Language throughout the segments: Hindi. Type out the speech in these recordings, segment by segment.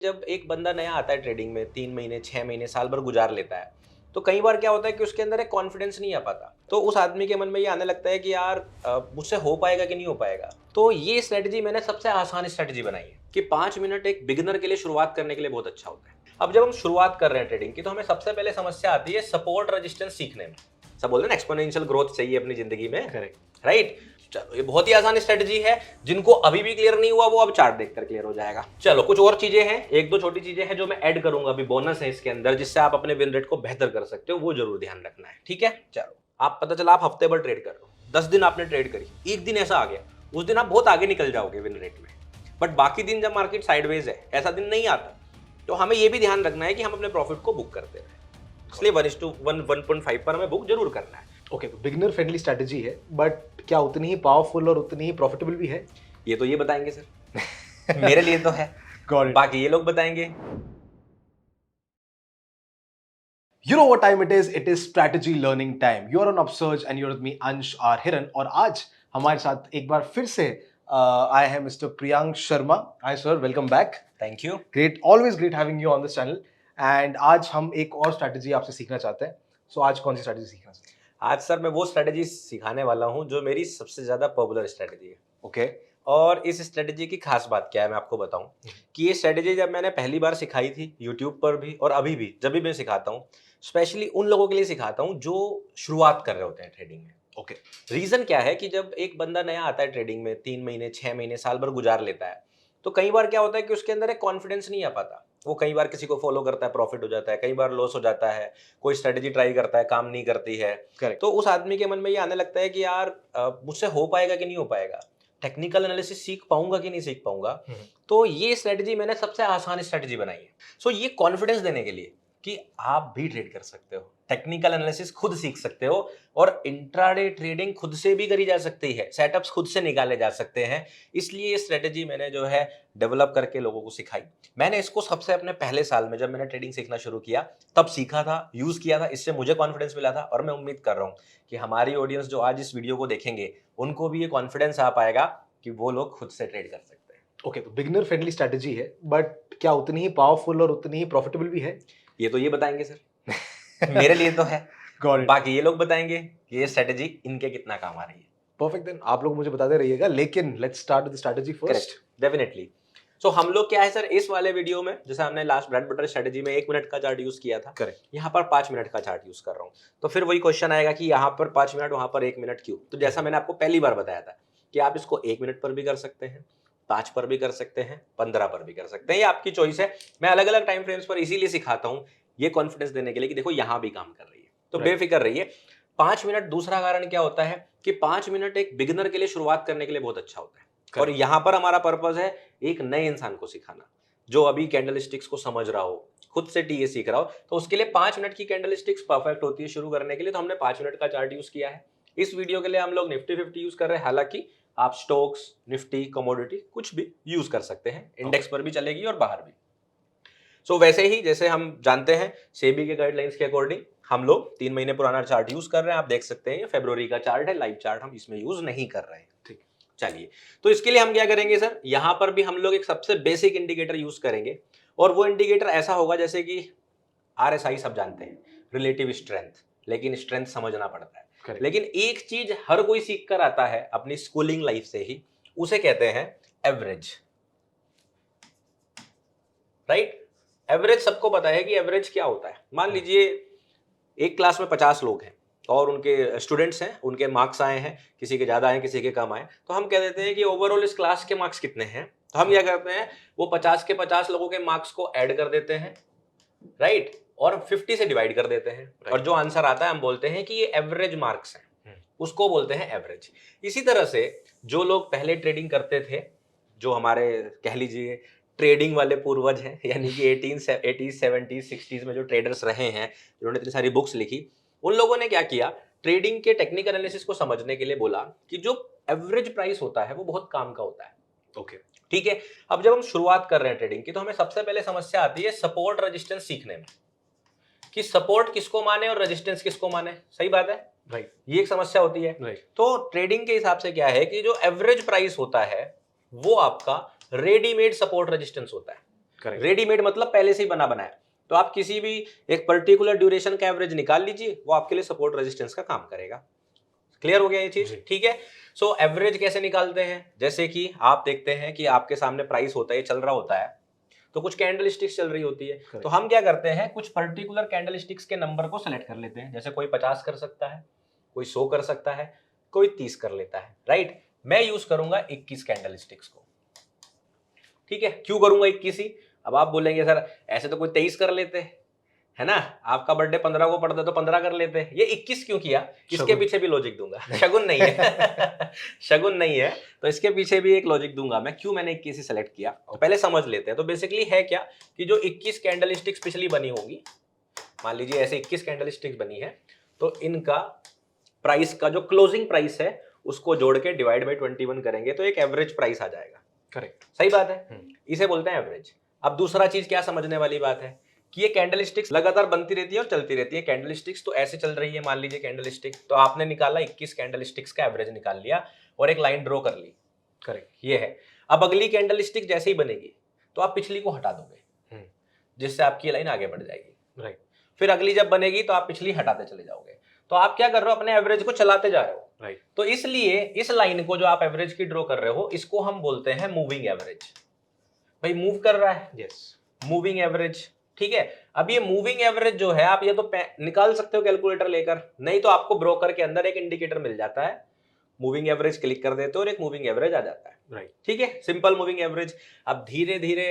जब एक बंदा नया आता है ट्रेडिंग में 3 महीने 6 महीने साल भर गुजार लेता है तो कई बार क्या होता है कि उसके अंदर एक कॉन्फिडेंस नहीं आ पाता। तो उस आदमी के मन में ये आने लगता है कि यार मुझसे हो पाएगा कि नहीं हो पाएगा। तो ये स्ट्रेटजी मैंने सबसे आसान स्ट्रेटजी बनाई है कि 5 मिनट एक बिगिनर के लिए शुरुआत करने के लिए बहुत अच्छा होता है। अब जब हम शुरुआत कर रहे हैं ट्रेडिंग की तो हमें सबसे पहले समस्या आती है सपोर्ट रेजिस्टेंस सीखने में। सब बोलते हैं ना एक्सपोनेंशियल ग्रोथ चाहिए अपनी जिंदगी में, करेक्ट। राइट। चलो ये बहुत ही आसान स्ट्रेटजी है, जिनको अभी भी क्लियर नहीं हुआ वो अब चार्ट देखकर क्लियर हो जाएगा। चलो कुछ और चीजें हैं, एक दो छोटी चीजें हैं जो मैं ऐड करूंगा, अभी बोनस है इसके अंदर, जिससे आप अपने विन रेट को बेहतर कर सकते हो, वो जरूर ध्यान रखना है। ठीक है, चलो आप पता चला आप हफ्ते भर ट्रेड कर रहे हो, 10 दिन आपने ट्रेड करी, एक दिन ऐसा आ गया उस दिन आप बहुत आगे निकल जाओगे विन रेट में, बट बाकी दिन जब मार्केट साइडवेज है, ऐसा दिन नहीं आता, तो हमें ये भी ध्यान रखना है कि हम अपने प्रॉफिट को बुक करते रहे। इसलिए 1:1 1.5 पर हमें बुक जरूर करना है। ओके, तो बिगिनर फ्रेंडली स्ट्रैटेजी है, बट क्या उतनी ही पावरफुल और उतनी ही प्रॉफिटेबल भी है? ये तो ये बताएंगे सर मेरे लिए तो है, Got it. बाकी ये लोग बताएंगे। You know what time it is? It is strategy learning time. You are on Upsurge and you're with me Ansh R Hiran, और आज हमारे साथ एक बार फिर से आए हैं mister Priyank Sharma. Hi sir, welcome back. Thank you. Great, always great having you on this channel. And आज हम एक और स्ट्रैटेजी आपसे सीखना चाहते हैं। सो आज कौन सी स्ट्रैटेजी सीखना चाहते हैं? आज सर मैं वो स्ट्रेटजी सिखाने वाला हूँ जो मेरी सबसे ज़्यादा पॉपुलर स्ट्रेटजी है। ओके। और इस स्ट्रेटजी की खास बात क्या है मैं आपको बताऊं कि ये स्ट्रेटजी जब मैंने पहली बार सिखाई थी यूट्यूब पर भी, और अभी भी जब भी मैं सिखाता हूँ, स्पेशली उन लोगों के लिए सिखाता हूँ जो शुरुआत कर रहे होते हैं ट्रेडिंग में। ओके। रीज़न क्या है कि जब एक बंदा नया आता है ट्रेडिंग में 3 महीने 6 महीने साल भर गुजार लेता है, तो कई बार क्या होता है कि उसके अंदर एक कॉन्फिडेंस नहीं आ पाता। वो कई बार किसी को फॉलो करता है, प्रॉफिट हो जाता है, कई बार लॉस हो जाता है, कोई स्ट्रेटजी ट्राई करता है, काम नहीं करती है। करेक्ट। तो उस आदमी के मन में ये आने लगता है कि यार मुझसे हो पाएगा कि नहीं हो पाएगा, टेक्निकल एनालिसिस सीख पाऊंगा कि नहीं सीख पाऊंगा। तो ये स्ट्रेटजी मैंने सबसे आसान स्ट्रेटजी बनाई है। सो ये कॉन्फिडेंस देने के लिए कि आप भी ट्रेड कर सकते हो, टेक्निकल एनालिसिस खुद सीख सकते हो, और इंट्राडे ट्रेडिंग खुद से भी करी जा सकती है, सेटअप्स खुद से निकाले जा सकते हैं। इसलिए ये स्ट्रेटजी मैंने जो है डेवलप करके लोगों को सिखाई। मैंने इसको सबसे अपने पहले साल में जब मैंने ट्रेडिंग सीखना शुरू किया तब सीखा था, यूज किया था, इससे मुझे कॉन्फिडेंस मिला था, और मैं उम्मीद कर रहा हूँ कि हमारी ऑडियंस जो आज इस वीडियो को देखेंगे उनको भी ये कॉन्फिडेंस आ पाएगा कि वो लोग खुद से ट्रेड कर सकते हैं। ओके, तो बिगिनर फ्रेंडली स्ट्रैटेजी है, बट क्या उतनी ही पावरफुल और उतनी ही प्रॉफिटेबल भी है? ये तो ये बताएंगे सर मेरे लिए तो है, Got it. बाकी ये लोग बताएंगे कि ये स्ट्रेटजी इनके कितना काम आ रही है। परफेक्ट, देन आप लोग मुझे बताते रहिएगा, लेकिन let's start with the strategy first. Correct, definitely. So हम लोग क्या है सर, इस वाले वीडियो में जैसे हमने लास्ट ब्रेड बटर स्ट्रेटजी में 1 मिनट का चार्ट यूज किया था, करेक्ट। यहाँ पर 5 मिनट का चार्ट यूज कर रहा हूँ। तो फिर वही क्वेश्चन आएगा कि यहाँ पर 5 मिनट वहां पर 1 मिनट क्यों? तो जैसा मैंने आपको पहली बार बताया था कि आप इसको 1 मिनट पर भी कर सकते हैं, 5 पर भी कर सकते हैं, 15 पर भी कर सकते हैं, ये आपकी चॉइस है। मैं अलग अलग टाइम फ्रेम्स पर इसीलिए सिखाता हूँ, ये कॉन्फिडेंस देने के लिए कि देखो यहाँ भी काम कर रही है, तो बेफिक्र रहिए। 5 मिनट, दूसरा कारण क्या होता है कि 5 मिनट एक बिगिनर के लिए शुरुआत करने के लिए बहुत अच्छा होता है। और यहाँ पर हमारा पर्पस है एक नए इंसान को सिखाना, जो अभी कैंडल स्टिक्स को समझ रहा हो, खुद से टीए सीख रहा हो, तो उसके लिए 5 मिनट की कैंडल स्टिक्स परफेक्ट होती है शुरू करने के लिए। तो हमने 5 मिनट का चार्ट यूज किया है। इस वीडियो के लिए हम लोग निफ्टी 50 यूज कर रहे हैं, हालांकि आप स्टॉक्स, निफ्टी, कमोडिटी कुछ भी यूज कर सकते हैं, इंडेक्स पर भी चलेगी और बाहर भी। सो वैसे ही जैसे हम जानते हैं सेबी के गाइडलाइंस के अकॉर्डिंग हम लोग 3 महीने पुराना चार्ट यूज कर रहे हैं। आप देख सकते हैं फरवरी का चार्ट है, लाइव चार्ट हम इसमें यूज नहीं कर रहे हैं। ठीक, चलिए, तो इसके लिए हम क्या करेंगे सर, यहाँ पर भी हम लोग एक सबसे बेसिक इंडिकेटर यूज करेंगे, और वो इंडिकेटर ऐसा होगा जैसे कि आरएसआई सब जानते हैं, रिलेटिव स्ट्रेंथ, लेकिन स्ट्रेंथ समझना पड़ता है। करेक्ट। लेकिन एक चीज हर कोई सीख कर आता है अपनी स्कूलिंग लाइफ से ही, उसे कहते हैं एवरेज, राइट। एवरेज सबको पता है कि एवरेज क्या होता है। मान लीजिए एक क्लास में 50 लोग हैं और उनके स्टूडेंट्स हैं, उनके मार्क्स आए हैं, किसी के ज्यादा आए किसी के कम आए, तो हम कह देते हैं कि ओवरऑल इस क्लास के मार्क्स कितने हैं। तो हम क्या करते हैं, वो 50 के 50 लोगों के मार्क्स को ऐड कर देते हैं, राइट, और 50 से डिवाइड कर देते हैं, और जो आंसर आता है हम बोलते हैं कि ये एवरेज मार्क्स हैं, उसको बोलते हैं एवरेज। इसी तरह से जो लोग पहले ट्रेडिंग करते थे, जो हमारे कह लीजिए ट्रेडिंग वाले पूर्वज हैं, यानी कि 80s 70s 60s में जो ट्रेडर्स रहे हैं, जिन्होंने इतनी सारी बुक्स लिखी, उन लोगों ने क्या किया, ट्रेडिंग के टेक्निकल एनालिसिस को समझने के लिए बोला कि जो एवरेज प्राइस होता है वो बहुत काम का होता है। ओके, ठीक है। अब जब हम शुरुआत कर रहे हैं ट्रेडिंग की तो हमें सबसे पहले समस्या आती है सपोर्ट रेजिस्टेंस सीखने में, कि सपोर्ट किसको माने और रेजिस्टेंस किसको माने। सही बात है, राइट, ये एक समस्या होती है। राइट। तो ट्रेडिंग के हिसाब से क्या है कि जो एवरेज प्राइस होता है वो आपका रेडीमेड सपोर्ट रेजिस्टेंस होता है। Correct. रेडीमेड मतलब पहले से ही बना बनाया। तो आप किसी भी एक पर्टिकुलर ड्यूरेशन का एवरेज निकाल लीजिए, वो आपके लिए सपोर्ट रेजिस्टेंस का काम करेगा। क्लियर हो गया ये चीज? ठीक है। सो एवरेज कैसे निकालते हैं? जैसे कि आप देखते हैं कि आपके सामने प्राइस होता है, चल रहा होता है, तो कुछ कैंडल स्टिक्स चल रही होती है। तो हम क्या करते हैं, कुछ पर्टिकुलर कैंडल स्टिक्स के नंबर को सेलेक्ट कर लेते हैं। जैसे कोई 50 कर सकता है, कोई 100 कर सकता है, कोई 30 कर लेता है, राइट। मैं यूज करूंगा 21 कैंडल स्टिक्स को। ठीक है, क्यों करूंगा 21 ही? अब आप बोलेंगे सर ऐसे तो कोई 23 कर लेते हैं, है ना, आपका बर्थडे 15 को पड़ता है तो 15 कर लेते हैं, ये 21 क्यों किया? इसके पीछे भी लॉजिक दूंगा। शगुन नहीं है। शगुन नहीं है, तो इसके पीछे भी एक लॉजिक दूंगा मैं, क्यों मैंने 21 ही सेलेक्ट किया। तो पहले समझ लेते हैं। तो बेसिकली है क्या कि जो 21 कैंडल स्टिक्स पिछली बनी होगी, मान लीजिए ऐसे 21 कैंडल स्टिक्स बनी है, तो इनका प्राइस का जो क्लोजिंग प्राइस है उसको जोड़ के डिवाइड बाई 21 करेंगे तो एक एवरेज प्राइस आ जाएगा। करेक्ट, सही बात है, इसे बोलते हैं एवरेज। अब दूसरा चीज क्या समझने वाली बात है कि ये कैंडल स्टिक्स लगातार बनती रहती है और चलती रहती है। कैंडल स्टिक्स तो ऐसे चल रही है, मान लीजिए कैंडल स्टिक, तो आपने निकाला 21 कैंडल स्टिक्स का एवरेज निकाल लिया और एक लाइन ड्रॉ कर ली। करेक्ट, ये है। अब अगली कैंडल स्टिक जैसे ही बनेगी तो आप पिछली को हटा दोगे, जिससे आपकी लाइन आगे बढ़ जाएगी, राइट। फिर अगली जब बनेगी तो आप पिछली हटाते चले जाओगे। तो आप क्या कर रहे हो, अपने एवरेज को चलाते जा रहे हो, राइट। तो इसलिए इस लाइन को जो आप एवरेज की ड्रॉ कर रहे हो, इसको हम बोलते हैं मूविंग एवरेज। भाई मूव कर रहा है, यस, मूविंग एवरेज। ठीक है। अब ये मूविंग एवरेज जो है, आप ये तो निकाल सकते हो कैलकुलेटर लेकर, नहीं तो आपको ब्रोकर के अंदर एक इंडिकेटर मिल जाता है, मूविंग एवरेज क्लिक कर देते हो और एक मूविंग एवरेज आ जाता है, राइट। ठीक है, सिंपल मूविंग एवरेज। अब धीरे धीरे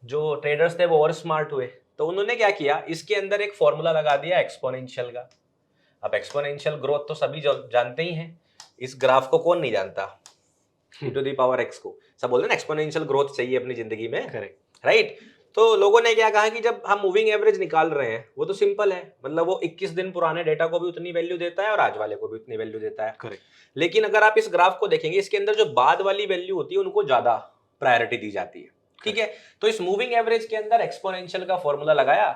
जो ट्रेडर्स थे वो और स्मार्ट हुए, तो उन्होंने क्या किया, इसके अंदर एक फॉर्मूला लगा दिया एक्सपोनेंशियल का। अब एक्सपोनेंशियल ग्रोथ तो सभी जानते ही हैं, इस ग्राफ को कौन नहीं जानता, e⁻x को सब बोलते हैं ना, एक्सपोनेंशियल ग्रोथ चाहिए अपनी जिंदगी में, करेक्ट, राइट। तो लोगों ने क्या कहा कि जब हम मूविंग एवरेज निकाल रहे हैं, वो तो सिंपल है, मतलब वो 21 दिन पुराने डेटा को भी उतनी वैल्यू देता है और आज वाले को भी उतनी वैल्यू देता है, करेक्ट। लेकिन अगर आप इस ग्राफ को देखेंगे, इसके अंदर जो बाद वाली वैल्यू होती है उनको ज्यादा प्रायोरिटी दी जाती है, ठीक है। तो इस मूविंग एवरेज के अंदर एक्सपोनेंशियल का फॉर्मूला लगाया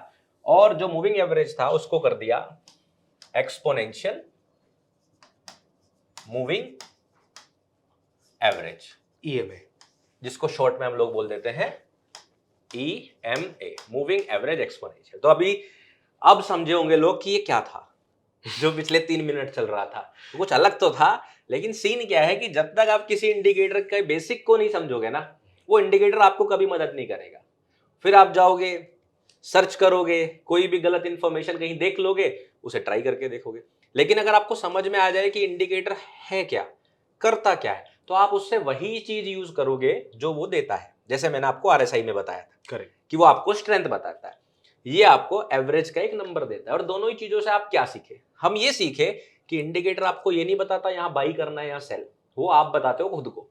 और जो मूविंग एवरेज था उसको कर दिया एक्सपोनेंशियल मूविंग एवरेज, EMA, जिसको शॉर्ट में हम लोग बोल देते हैं EMA, मूविंग एवरेज एक्सपोनेंशियल। तो अभी अब समझे होंगे लोग कि ये क्या था जो पिछले 3 मिनट चल रहा था। तो कुछ अलग तो था, लेकिन सीन क्या है कि जब तक आप किसी इंडिकेटर के बेसिक को नहीं समझोगे ना, वो इंडिकेटर आपको कभी मदद नहीं करेगा। फिर आप जाओगे, सर्च करोगे, कोई भी गलत इंफॉर्मेशन कहीं देख लोगे, उसे ट्राई करके देखोगे। लेकिन अगर आपको समझ में आ जाए कि इंडिकेटर है क्या, करता क्या है, तो आप उससे वही चीज यूज करोगे जो वो देता है। जैसे मैंने आपको RSI में बताया था, करेक्ट, कि वो आपको स्ट्रेंथ बताता है, ये आपको एवरेज का एक नंबर देता है। और दोनों ही चीजों से आप क्या सीखे, हम ये सीखे कि इंडिकेटर आपको ये नहीं बताता यहाँ बाई करना है या सेल, वो आप बताते हो खुद को।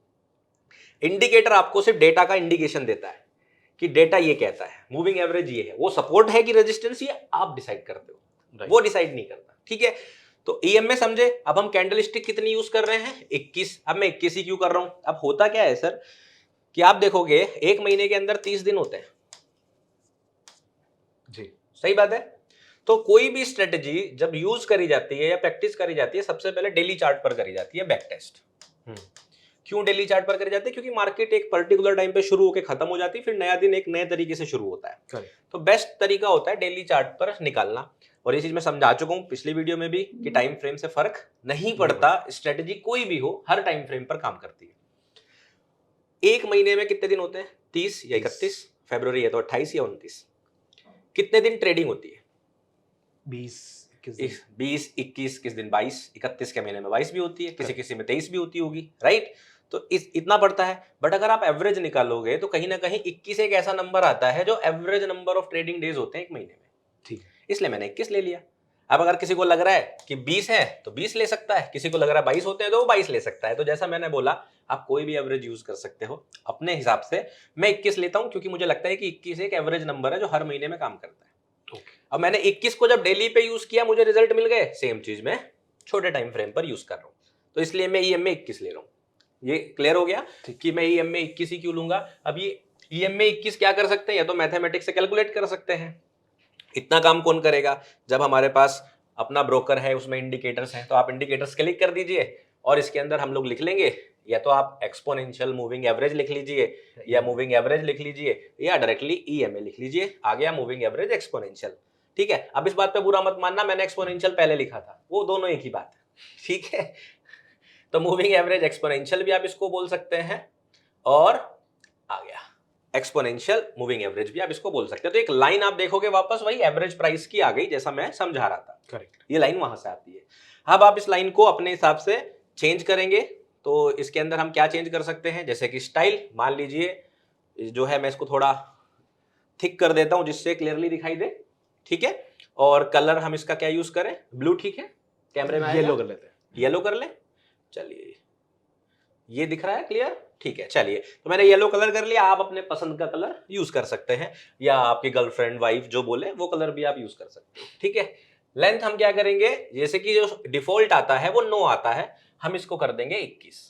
इंडिकेटर आपको सिर्फ डेटा का इंडिकेशन देता है कि डेटा ये कहता है, मूविंग एवरेज ये है, वो सपोर्ट है कि रेजिस्टेंस, ये आप डिसाइड करते हो, वो डिसाइड नहीं करता, ठीक है। तो EMA समझे। अब हम कैंडल स्टिक कितनी यूज कर रहे हैं, 21। अब मैं 21 ही क्यों कर रहा हूं, अब होता क्या है सर कि आप देखोगे एक महीने के अंदर 30 दिन होते हैं, जी सही बात है। तो कोई भी स्ट्रेटजी जब यूज करी जाती है या प्रैक्टिस करी जाती है, सबसे पहले डेली चार्ट पर करी जाती है, बैक टेस्ट। क्यों डेली चार्ट पर करी जाती है, क्योंकि मार्केट एक पर्टिकुलर टाइम पे शुरू होकर खत्म हो जाती है, फिर नया दिन एक नए तरीके से शुरू होता है। तो बेस्ट तरीका होता है डेली चार्ट पर निकालना। और ये चीज मैं समझा चुका हूं पिछली वीडियो में भी कि टाइम फ्रेम से फर्क नहीं पड़ता, स्ट्रेटजी कोई भी हो हर टाइम फ्रेम पर काम करती है। एक महीने में कितने दिन होते हैं, 30 या 31, फरवरी है तो 28 या 29। कितने दिन ट्रेडिंग होती है, 20, 21 किस दिन, 22, 31 के महीने में 22 भी होती है, किसी किसी में 23 भी होती होगी, राइट। तो इतना पड़ता है। बट अगर आप एवरेज निकालोगे तो कहीं ना कहीं 21 एक ऐसा नंबर आता है जो average number of trading days होते हैं एक महीने में, ठीक, इसलिए मैंने 21 ले लिया। अब अगर किसी को लग रहा है कि 20 है तो 20 ले सकता है, किसी को लग रहा है 22 होते हैं तो वो 22 ले सकता है। तो जैसा मैंने बोला, आप कोई भी एवरेज यूज कर सकते हो अपने हिसाब से। मैं 21 लेता हूं क्योंकि मुझे लगता है कि 21 एक एवरेज नंबर है जो हर महीने में काम करता है। अब मैंने 21 को जब डेली पे यूज किया, मुझे रिजल्ट मिल गए, सेम चीज मैं छोटे टाइम फ्रेम पर यूज कर रहा हूं, तो इसलिए मैं EMA 21 ले रहा हूं। ये क्लियर हो गया कि मैं EMA 21 ही क्यों लूंगा। अब ये EMA 21 क्या कर सकते हैं, या तो मैथमेटिक्स से कैलकुलेट कर सकते हैं। इतना काम कौन करेगा, जब हमारे पास अपना ब्रोकर है, उसमें इंडिकेटर्स हैं, तो आप इंडिकेटर्स क्लिक कर दीजिए और इसके अंदर हम लोग लिख लेंगे या तो आप एक्सपोनेंशियल मूविंग एवरेज लिख लीजिए या मूविंग एवरेज लिख लीजिए या डायरेक्टली ईएमए लिख लीजिए, आ गया मूविंग एवरेज एक्सपोनेंशियल। ठीक है, अब इस बात पे बुरा मत मानना, मैंने एक्सपोनेंशियल पहले लिखा था, वो दोनों एक ही बात है। ठीक है, तो मूविंग एवरेज एक्सपोनेंशियल भी आप इसको बोल सकते हैं, और आ गया एक्सपोनेंशियल मूविंग एवरेज भी आप इसको बोल सकते हैं। तो एक लाइन आप देखोगे वापस वही एवरेज प्राइस की आ गई, जैसा मैं समझा रहा था। करेक्ट। ये लाइन वहां से आती है। अब आप इस लाइन को अपने हिसाब से चेंज करेंगे, तो इसके अंदर हम क्या चेंज कर सकते हैं, जैसे कि स्टाइल, मान लीजिए जो है मैं इसको थोड़ा थिक कर देता हूं जिससे क्लियरली दिखाई दे। ठीक है, और कलर हम इसका क्या यूज करें, ब्लू, ठीक है, कैमरे में येलो कर लेते हैं। येलो कर ले, चलिए ये दिख रहा है क्लियर, ठीक है। चलिए, तो मैंने येलो कलर कर लिया, आप अपने पसंद का कलर यूज कर सकते हैं, या आपकी गर्लफ्रेंड वाइफ जो बोले वो कलर भी आप यूज कर सकते हैं। ठीक है, लेंथ हम क्या करेंगे, जैसे कि जो डिफॉल्ट आता है वो 9 आता है, हम इसको कर देंगे 21।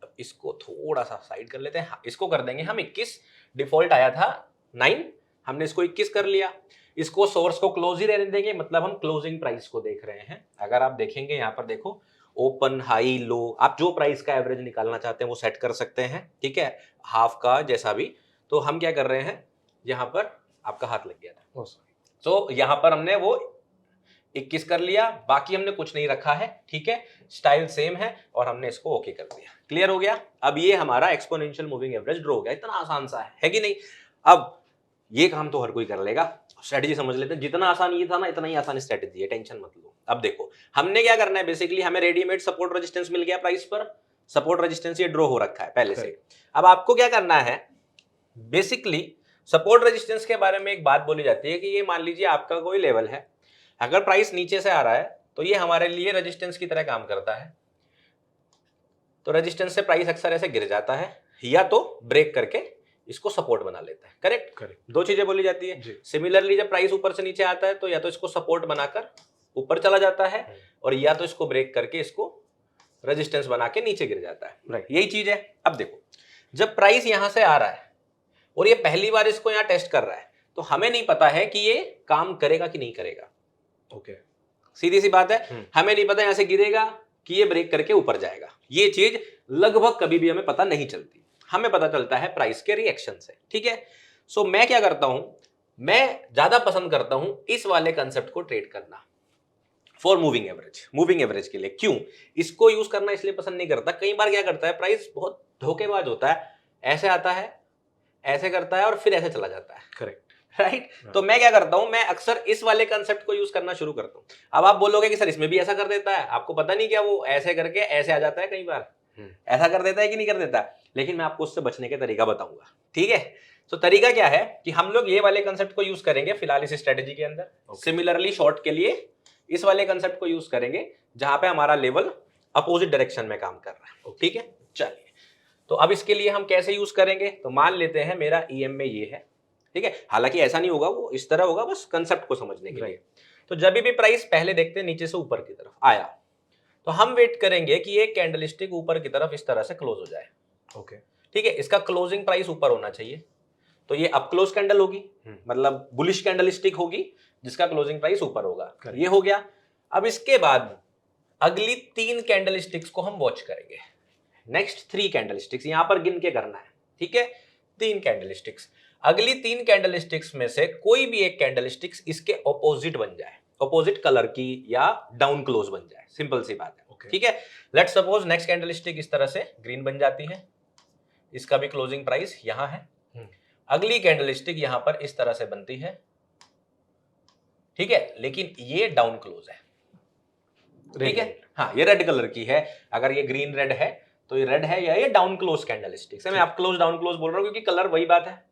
अब इसको थोड़ा सा साइड कर लेते हैं, हाँ, इसको कर देंगे हम 21। डिफॉल्ट आया था 9, हमने इसको 21 कर लिया। इसको सोर्स को क्लोज ही रहने देंगे, मतलब हम क्लोजिंग प्राइस को देख रहे हैं। अगर आप देखेंगे यहाँ पर देखो, ओपन, हाई, लो, आप जो प्राइस का एवरेज निकालना चाहते हैं वो सेट कर सकते हैं। ठीक है, हाफ का जैसा भी। तो हम क्या कर रहे हैं, यहाँ पर आपका हाथ लग गया था, तो यहाँ पर हमने वो 21 कर लिया, बाकी हमने कुछ नहीं रखा है। ठीक है, स्टाइल सेम है और हमने इसको ओके कर दिया। क्लियर हो गया। अब ये हमारा एक्सपोनेंशियल मूविंग एवरेज ड्रॉ हो गया, इतना आसान सा है कि नहीं। अब ये काम तो हर कोई कर लेगा, स्ट्रेटजी समझ लेते हैं। जितना आसान ये था ना, इतना ही आसान स्ट्रेटजी है, टेंशन मत लो। अब देखो हमने क्या करना है, बेसिकली हमें रेडीमेड सपोर्ट रेजिस्टेंस मिल गया प्राइस पर, सपोर्ट रेजिस्टेंस ये ड्रॉ हो रखा है पहले से। अब आपको क्या करना है, बेसिकली सपोर्ट रेजिस्टेंस के बारे में एक बात बोली जाती है कि ये मान लीजिए आपका कोई लेवल है, अगर प्राइस नीचे से आ रहा है तो ये हमारे लिए रेजिस्टेंस की तरह काम करता है। तो रेजिस्टेंस से प्राइस अक्सर ऐसे गिर जाता है, या तो ब्रेक करके इसको सपोर्ट बना लेता है। करेक्ट, दो चीजें बोली जाती है। सिमिलरली जब प्राइस ऊपर से नीचे आता है तो या तो इसको सपोर्ट बनाकर ऊपर चला जाता है, और या तो इसको ब्रेक करके इसको रेजिस्टेंस बना के नीचे गिर जाता है। राइट, यही चीज है। अब देखो, जब प्राइस यहां से आ रहा है और ये पहली बार इसको यहां टेस्ट कर रहा है, तो हमें नहीं पता है कि ये काम करेगा कि नहीं करेगा। ओके, सीधी सी बात है, हमें नहीं पता यहां से गिरेगा कि ये ब्रेक करके ऊपर जाएगा। ये चीज लगभग कभी भी हमें पता नहीं चलती, हमें पता चलता है प्राइस के रिएक्शन से। ठीक है, सो मैं क्या करता हूं, मैं ज्यादा पसंद करता हूं इस वाले कंसेप्ट को ट्रेड करना for moving average. Moving average के लिए क्यों इसको यूज करना इसलिए पसंद नहीं करता, कई बार क्या करता है प्राइस बहुत धोखेबाज होता है, ऐसे आता है, ऐसे करता है और फिर ऐसे चला जाता है। Correct, right. तो मैं क्या करता हूं, मैं अक्सर इस वाले कंसेप्ट को यूज करना शुरू करता हूं। अब आप बोलोगे कि सर इसमें भी ऐसा कर देता है, आपको पता नहीं क्या वो ऐसे करके ऐसे आ जाता है, कई बार ऐसा कर देता है कि नहीं कर देता, लेकिन मैं आपको उससे बचने के तरीका बताऊंगा। ठीक है, तो तरीका क्या है कि हम लोग ये वाले कंसेप्ट को यूज करेंगे फिलहाल इस स्ट्रेटेजी के अंदर। सिमिलरली शॉर्ट के लिए इस वाले कंसेप्ट को यूज करेंगे जहां पे हमारा लेवल अपोजिट डायरेक्शन में काम कर रहा है। ठीक है, चलिए, तो अब इसके लिए हम कैसे यूज करेंगे, तो मान लेते हैं मेरा ईएमए ये है। ठीक है, हालांकि ऐसा नहीं होगा, वो इस तरह होगा, बस कंसेप्ट को समझने के लिए। तो जब भी प्राइस पहले देखते हैं नीचे से ऊपर की तरफ आया, तो हम वेट करेंगे कि एक कैंडलस्टिक ऊपर की तरफ इस तरह से क्लोज हो जाए। ओके, ठीक है, इसका क्लोजिंग प्राइस ऊपर होना चाहिए, तो ये अप क्लोज कैंडल होगी, मतलब बुलिश कैंडलस्टिक होगी जिसका क्लोजिंग प्राइस ऊपर होगा। ये हो गया। अब इसके बाद अगली 3 कैंडलस्टिक्स को हम वॉच करेंगे, नेक्स्ट 3 कैंडलस्टिक्स यहां पर गिन के करना है। ठीक है, 3 कैंडलस्टिक्स, अगली 3 कैंडलस्टिक्स में से कोई भी एक कैंडलस्टिक्स इसके ऑपोजिट बन जाए, ऑपोजिट कलर की, या डाउन क्लोज बन जाए, सिंपल सी बात है। ठीक है, लेट्स सपोज नेक्स्ट कैंडलस्टिक इस तरह से ग्रीन बन जाती है, इसका भी क्लोजिंग प्राइस यहां है। अगली कैंडलस्टिक यहां पर इस तरह से बनती है, ठीक है, लेकिन ये डाउन क्लोज है। ठीक है, हाँ, ये रेड कलर की है, अगर ये ग्रीन रेड है तो ये रेड है, या ये डाउन क्लोज कैंडलस्टिक्स है। मैं अप क्लोज डाउन क्लोज बोल रहा हूं क्योंकि कलर वही बात है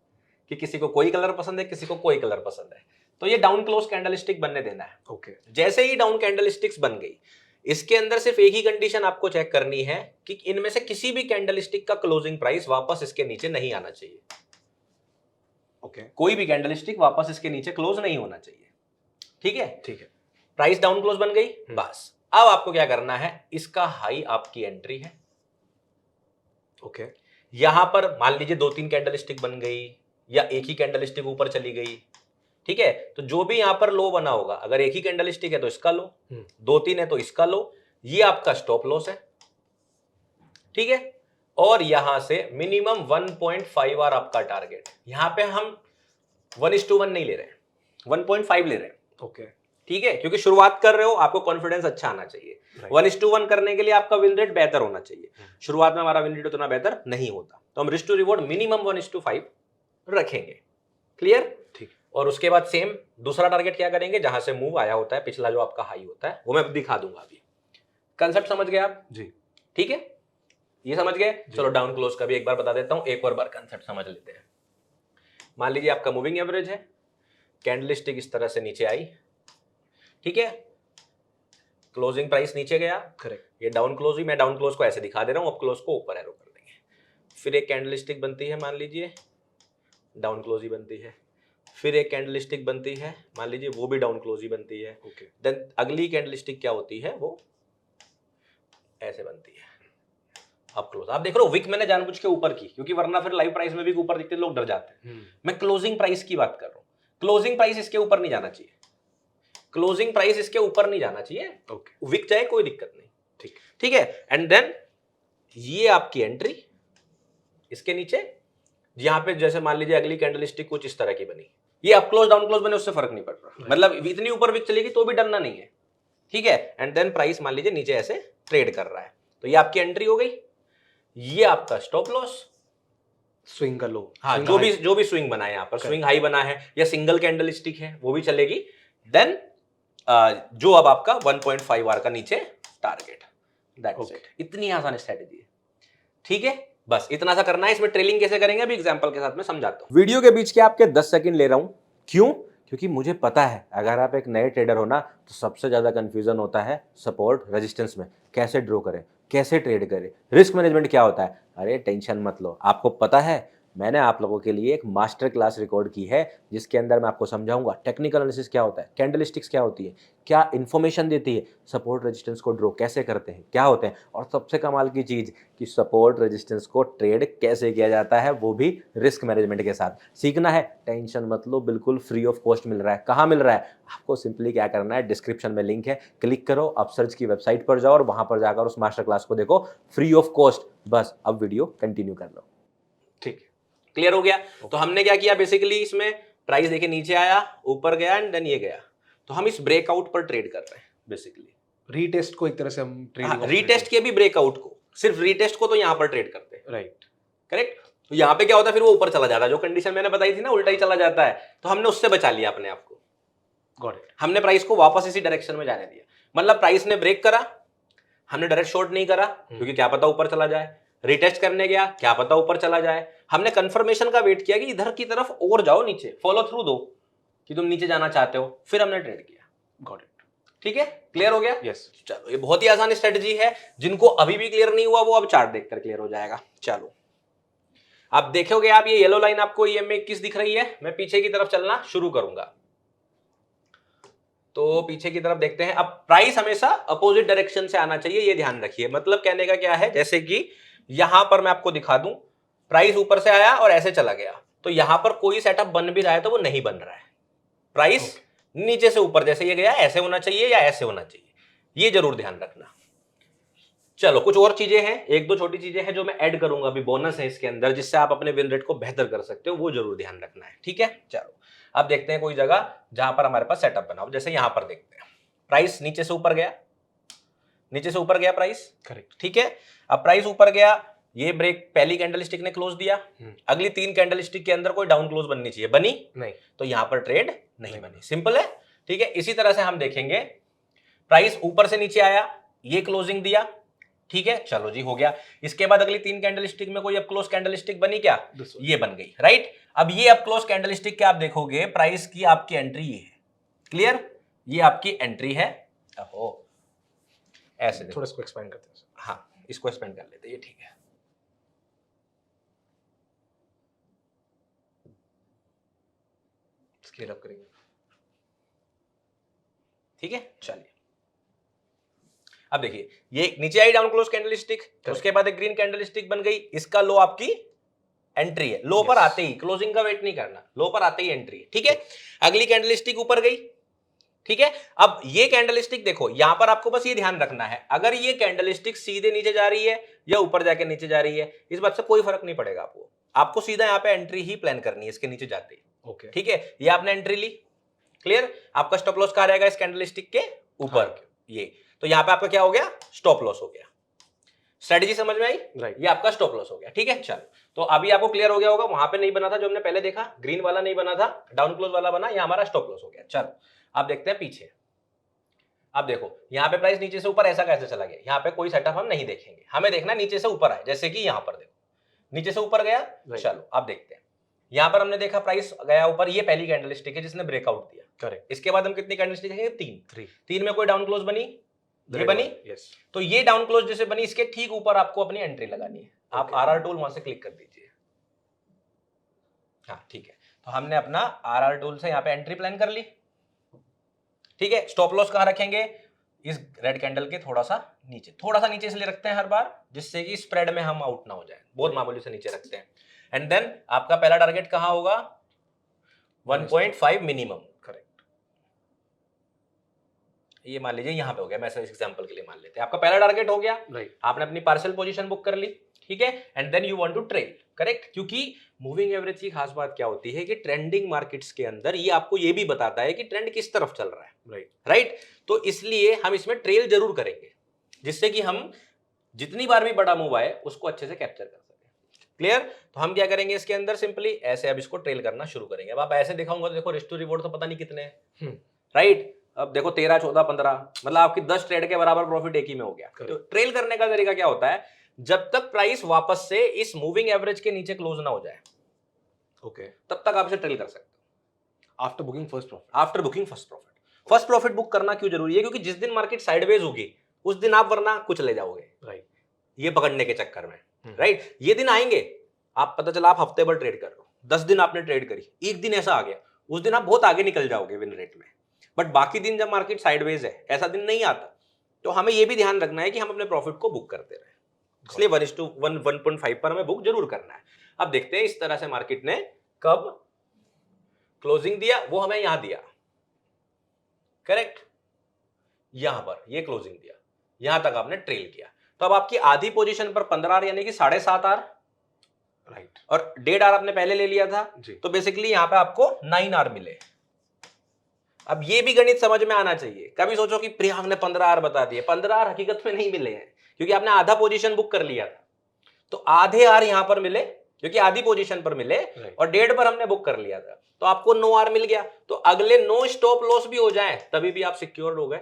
कि किसी को कोई कलर पसंद है, किसी को कोई कलर पसंद है, तो ये डाउन क्लोज कैंडलस्टिक बनने देना है। ओके, जैसे ही डाउन कैंडलस्टिक्स बन गई, इसके अंदर सिर्फ एक ही कंडीशन आपको चेक करनी है कि इनमें से किसी भी कैंडलस्टिक का क्लोजिंग प्राइस वापस इसके नीचे नहीं आना चाहिए। ओके, कोई भी कैंडलस्टिक वापस इसके नीचे क्लोज नहीं होना चाहिए। ठीक है, ठीक है, प्राइस डाउन क्लोज बन गई, बस अब आपको क्या करना है, इसका हाई आपकी एंट्री है। ओके, यहां पर मान लीजिए 2-3 कैंडलस्टिक बन गई, या एक ही कैंडलस्टिक ऊपर चली गई। ठीक है, तो जो भी यहां पर लो बना होगा, अगर एक ही कैंडलस्टिक है तो इसका लो, 2-3 है तो इसका लो, ये आपका स्टॉप लॉस है। ठीक है, और यहां से मिनिमम 1.5 आर आपका टारगेट। यहां पे हम 1:1 नहीं ले रहे हैं, 1.5 ले रहे हैं। ओके, ठीक है, क्योंकि शुरुआत कर रहे हो, आपको कॉन्फिडेंस अच्छा आना चाहिए। 1:1 करने के लिए आपका विन रेट बेहतर होना चाहिए। शुरुआत में हमारा विन रेट उतना बेहतर नहीं होता, तो हम रिस्क टू रिवॉर्ड मिनिमम 1:5 रखेंगे। क्लियर? ठीक। और उसके बाद सेम दूसरा टारगेट क्या करेंगे, जहां से मूव आया होता है, पिछला जो आपका हाई होता है, वो मैं दिखा दूंगा अभी। कंसेप्ट समझ गए आप? जी। ठीक है, ये समझ गए। चलो डाउन क्लोज का भी एक बार बता देता हूं, एक और बार कंसेप्ट समझ लेते हैं। मान लीजिए आपका मूविंग एवरेज है, कैंडलस्टिक इस तरह से नीचे आई, ठीक है, क्लोजिंग प्राइस नीचे गया, करेक्ट। ये डाउन क्लोज हुई। मैं डाउन क्लोज को ऐसे दिखा दे रहा हूं, अब क्लोज को ऊपर एरो कर देंगे। फिर एक कैंडलस्टिक बनती है, मान लीजिए डाउन क्लोज ही बनती है। फिर एक कैंडलस्टिक बनती है, मान लीजिए वो भी डाउन क्लोज ही बनती है। ओके। देन अगली कैंडलस्टिक क्या होती है, वो ऐसे बनती है, अब क्लोज। आप देख रहे हो विक मैंने जानबूझ के ऊपर की, क्योंकि वरना फिर लाइव प्राइस में भी ऊपर दिखते लोग डर जाते हैं। मैं क्लोजिंग प्राइस की बात कर रहा हूं, क्लोजिंग प्राइस इसके ऊपर नहीं जाना चाहिए, क्लोजिंग प्राइस इसके ऊपर नहीं जाना चाहिए। ओके, विक जाए कोई दिक्कत नहीं। ठीक। ठीक है, एंड देन ये आपकी एंट्री इसके नीचे, यहां पे जैसे मान लीजिए अगली कैंडलस्टिक कुछ इस तरह की बनी, ये अप क्लोज डाउन क्लोज बने उससे फर्क नहीं पड़ रहा, मतलब इतनी ऊपर विक चलेगी तो भी डरना नहीं है। ठीक है, एंड देन प्राइस मान लीजिए नीचे ऐसे ट्रेड कर रहा है, तो ये आपकी एंट्री हो गई, ये आपका स्टॉप लॉस। स्विंग का लो। हाँ, जो भी स्विंग बना है, यहाँ पर स्विंग हाई बना है या सिंगल कैंडलस्टिक है वो भी चलेगी। देन जो अब आपका 1.5 आर का नीचे टारगेट, दैट्स इट। इतनी आसान स्ट्रेटजी है। ठीक है, बस इतना सा करना है। इसमें ट्रेलिंग कैसे करेंगे अभी एग्जांपल के साथ में समझाता हूं। वीडियो के बीच के आपके 10 सेकंड ले रहा हूं, क्यों? क्योंकि मुझे पता है अगर आप एक नए ट्रेडर हो ना, तो सबसे ज्यादा कंफ्यूजन होता है सपोर्ट रेजिस्टेंस में, कैसे ड्रॉ करें, कैसे ट्रेड करें, रिस्क मैनेजमेंट क्या होता है। अरे टेंशन मत लो, आपको पता है मैंने आप लोगों के लिए एक मास्टर क्लास रिकॉर्ड की है, जिसके अंदर मैं आपको समझाऊंगा टेक्निकल एनालिसिस क्या होता है, कैंडलस्टिक्स क्या होती है, क्या इन्फॉर्मेशन देती है, सपोर्ट रेजिस्टेंस को ड्रॉ कैसे करते हैं, क्या होते हैं, और सबसे कमाल की चीज कि सपोर्ट रेजिस्टेंस को ट्रेड कैसे किया जाता है, वो भी रिस्क मैनेजमेंट के साथ। सीखना है, टेंशन मत लो, बिल्कुल फ्री ऑफ कॉस्ट मिल रहा है। कहाँ मिल रहा है? आपको सिंपली क्या करना है, डिस्क्रिप्शन में लिंक है, क्लिक करो, अपसर्च की वेबसाइट पर जाओ और वहां पर जाकर उस मास्टर क्लास को देखो फ्री ऑफ कॉस्ट। बस अब वीडियो कंटिन्यू कर लो। ठीक है, क्लियर हो गया? तो हमने क्या किया बेसिकली, इसमें प्राइस देखिए नीचे आया, ऊपर गया एंड देन ये गया, तो हम इस ब्रेकआउट पर ट्रेड कर रहे हैं बेसिकली। रीटेस्ट को एक तरह से हम ट्रेडिंग रीटेस्ट के भी ब्रेकआउट को, सिर्फ रीटेस्ट को तो यहां पर ट्रेड करते हैं। Right, correct. तो यहाँ पे क्या होता है, फिर वो ऊपर चला जाता है, जो कंडीशन मैंने बताई थी ना, उल्टा ही चला जाता है, तो हमने उससे बचा लिया अपने आप को। Got it. हमने प्राइस को वापस इसी डायरेक्शन में जाने दिया, मतलब प्राइस ने ब्रेक करा, हमने डायरेक्ट शॉर्ट नहीं करा, क्योंकि क्या पता ऊपर चला जाए। रिटेस्ट करने गया, क्या पता ऊपर चला जाए। हमने कंफर्मेशन का वेट किया कि इधर की तरफ और जाओ, नीचे फॉलो थ्रू दो कि तुम नीचे जाना चाहते हो, फिर हमने ट्रेड किया। Got it. ठीक है, क्लियर हो गया? यस। चलो, ये बहुत ही आसान स्ट्रेटजी है, जिनको अभी भी क्लियर नहीं हुआ वो अब चार्ट देखकर क्लियर हो जाएगा। चलो, आप देखोगे, आप ये येलो लाइन आपको EMA 21 दिख रही है, मैं पीछे की तरफ चलना शुरू करूंगा, तो पीछे की तरफ देखते हैं। अब प्राइस हमेशा अपोजिट डायरेक्शन से आना चाहिए, ये ध्यान रखिए। मतलब कहने का क्या है, जैसे कि यहां पर मैं आपको दिखा दूं, प्राइस ऊपर से आया और ऐसे चला गया, तो यहां पर कोई सेटअप बन भी रहा है तो वो नहीं बन रहा है। प्राइस नीचे से ऊपर जैसे ये गया, ऐसे होना चाहिए या ऐसे होना चाहिए, ये जरूर ध्यान रखना। चलो, कुछ और चीजें हैं, एक दो छोटी चीजें हैं जो मैं ऐड करूंगा, अभी बोनस है इसके अंदर, जिससे आप अपने विन रेट को बेहतर कर सकते हो, वो जरूर ध्यान रखना है। ठीक है, चलो अब देखते हैं कोई जगह जहां पर हमारे पास सेटअप बना हो। जैसे यहां पर देखते हैं, प्राइस नीचे से ऊपर गया, नीचे से ऊपर गया प्राइस। करेक्ट। ठीक है, अब प्राइस ऊपर गया, ये ब्रेक पहली कैंडलस्टिक ने क्लोज दिया, अगली 3 कैंडलस्टिक के अंदर कोई डाउन क्लोज बननी चाहिए, बनी नहीं, तो यहां पर ट्रेड नहीं बनी। सिंपल है। ठीक है, इसी तरह से हम देखेंगे, प्राइस ऊपर से नीचे आया, ये क्लोजिंग दिया, ठीक है, चलो जी हो गया। इसके बाद अगली 3 कैंडलस्टिक में कोई अब क्लोज कैंडलस्टिक बनी क्या? ये बन गई, राइट। अब ये अब क्लोज कैंडलस्टिक के आप देखोगे, प्राइस की आपकी एंट्री ये है। क्लियर? ये आपकी एंट्री है। ओहो, ऐसे थोड़ा इसको एक्सपेंड करते हैं। हाँ, इसको एक्सपेंड कर लेते हैं, ये ठीक है। स्केल अप करेंगे। ठीक है, चलिए अब देखिए, ये नीचे आई डाउन क्लोज कैंडलस्टिक, उसके बाद एक ग्रीन कैंडलस्टिक बन गई, इसका लो आपकी एंट्री है। लो पर आते ही क्लोजिंग का वेट नहीं करना, लो पर आते ही एंट्री है। ठीक है, अगली कैंडलस्टिक ऊपर गई, ठीक है। अब ये कैंडलस्टिक देखो, यहां पर आपको बस ये ध्यान रखना है, अगर ये कैंडलस्टिक सीधे नीचे जा रही है या ऊपर जाके नीचे जा रही है, इस बात से कोई फर्क नहीं पड़ेगा आपको। आपको सीधा यहाँ पे एंट्री ही प्लान करनी है इसके नीचे जाते ही। ओके, ठीक है, ये आपने एंट्री ली, क्लियर। आपका स्टॉप लॉस कहां रहेगा? इस कैंडलस्टिक के ऊपर, ये। तो यहां पे आपका क्या हो गया? स्टॉप लॉस हो गया। स्ट्रेटेजी समझ में आई? राइट। ये आपका स्टॉप लॉस हो गया। ठीक है, चलो, तो अभी आपको क्लियर हो गया होगा, वहां पे नहीं बना था जो हमने पहले देखा, ग्रीन वाला नहीं बना था, डाउन क्लोज वाला बना, ये हमारा स्टॉप लॉस हो गया। चलो आप देखते हैं पीछे। अब देखो यहाँ पे प्राइस नीचे से ऊपर ऐसा कैसे चला गया? यहाँ पे कोई सेटअप हम नहीं देखेंगे, हमें देखना नीचे से ऊपर आए, जैसे कि यहाँ पर देखो नीचे से ऊपर गया। चलो आप देखते हैं, यहाँ पर हमने देखा प्राइस गया ऊपर, ये पहली कैंडलस्टिक है जिसने ब्रेकआउट दिया। करेक्ट। इसके बाद हम कितनी कैंडलस्टिक देखेंगे? तीन में कोई डाउन क्लोज बनी? ये बनी। यस। तो ये डाउन क्लोज जैसे बनी, इसके ठीक ऊपर आपको अपनी एंट्री लगानी है। आप आरआर टूल वहां से क्लिक कर दीजिए। हाँ ठीक है, तो हमने अपना आरआर टूल से यहाँ पे एंट्री प्लान कर ली। ठीक है, स्टॉप लॉस कहां रखेंगे? इस रेड कैंडल के थोड़ा सा नीचे इसलिए रखते हैं हर बार, जिससे कि स्प्रेड में हम आउट ना हो जाए, बहुत मामूली से नीचे रखते हैं। एंड देन आपका पहला टारगेट कहां होगा? 1.5 मिनिमम। करेक्ट, ये मान लीजिए यहां पे हो गया, मैं ऐसे एग्जांपल के लिए मान लेते हैं। आपका पहला टारगेट हो गया, राइट। आपने अपनी पार्शियल पोजीशन बुक कर ली, ठीक है। And then you want to trade, correct. क्योंकि मूविंग एवरेज की खास बात क्या होती है कि ट्रेंडिंग मार्केट्स के अंदर ये आपको ये भी बताता है कि ट्रेंड किस तरफ चल रहा है, राइट। तो इसलिए हम इसमें ट्रेल जरूर करेंगे, जिससे कि हम जितनी बार भी बड़ा मूव आए उसको अच्छे से कैप्चर कर सके। क्लियर? तो हम क्या करेंगे इसके अंदर? सिंपली ऐसे अब इसको ट्रेल करना शुरू करेंगे। अब आप ऐसे दिखाऊंगा तो देखो रिस्क टू रिवॉर्ड तो पता नहीं कितने हैं, राइट। अब देखो 13, 14, 15, मतलब आपकी 10 ट्रेड के बराबर प्रॉफिट एक ही में हो गया। तो ट्रेल करने का तरीका क्या होता है? जब तक प्राइस वापस से इस मूविंग एवरेज के नीचे क्लोज ना हो जाए, ओके, तब तक आप इसे ट्रेल कर सकते हो। After booking first profit. After booking first profit book करना क्यों जरूरी है? क्योंकि जिस दिन मार्केट साइडवेज होगी उस दिन आप वरना कुछ ले जाओगे, राइट, ये पकड़ने के चक्कर में, राइट। ये दिन आएंगे, आप पता चला आप हफ्ते भर ट्रेड कर रहे हो, 10 दिन आपने ट्रेड करी, एक दिन ऐसा आ गया, उस दिन आप बहुत आगे निकल जाओगे विन रेट में। बट बाकी दिन जब मार्केट साइडवेज है, ऐसा दिन नहीं आता, तो हमें यह भी ध्यान रखना है कि हम अपने प्रॉफिट को बुक करते रहे। इसलिए 1:1 पर हमें बुक जरूर करना है। अब देखते हैं इस तरह से मार्केट ने कब क्लोजिंग दिया, वो हमें यहां दिया, करेक्ट। यहां पर ये क्लोजिंग दिया, यहां तक आपने ट्रेल किया, तो अब आपकी आधी पोजीशन पर 15 आर यानी कि 7.5 आर, राइट, और 1.5 आर आपने पहले ले लिया था जी। तो बेसिकली यहां पे आपको 9 आर मिले। अब ये भी गणित समझ में आना चाहिए। कभी सोचो कि प्रियांक ने 15 आर बता दिए, 15 आर हकीकत में नहीं मिले हैं, क्योंकि आपने आधा पोजीशन बुक कर लिया था, तो आधे आर यहां पर मिले क्योंकि आधी पोजीशन पर मिले, और 1.5 पर हमने बुक कर लिया था, तो आपको 9 आर मिल गया। तो अगले 9 स्टॉप लॉस भी हो जाए तभी भी आप सिक्योर्ड हो गए।